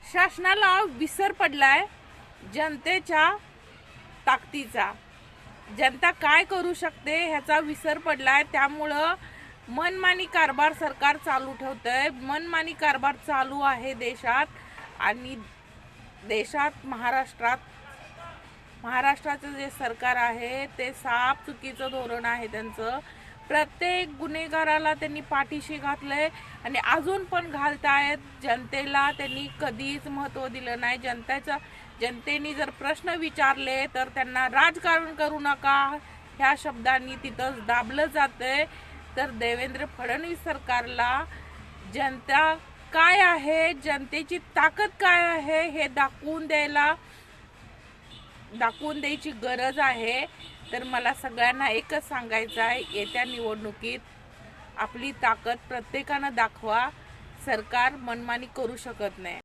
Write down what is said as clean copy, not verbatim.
शासनाला विसर पडलाय जनतेच्या ताकदीचा। जनता काय करू शकते ह्याचा विसर पडलाय। त्यामुळं मनमानी कारभार सरकार चालू ठेवतंय। मनमानी कारभार चालू आहे देशात आणि महाराष्ट्राचं जे सरकार आहे ते साफ चुकीचं धोरण आहे त्यांचं। प्रत्येक गुन्हेगाराला त्यांनी पाठीशी घातलंय आणि अजून पण घालतायत। जनतेला त्यांनी कधीच महत्त्व दिलं नाही। जनतेने जर प्रश्न विचारले तर त्यांना राजकारण करू नका ह्या शब्दांनी तिथं दाबलं जातंय। तर देवेंद्र फडणवीस सरकारला जनता काय आहे, जनतेची ताकद काय आहे हे दाखवून द्यायची गरज आहे। तर मला सगळ्यांना एकच सांगायचं आहे, येत्या निवडणुकीत आपली ताकद प्रत्येकानं दाखवा। सरकार मनमानी करू शकत नाही।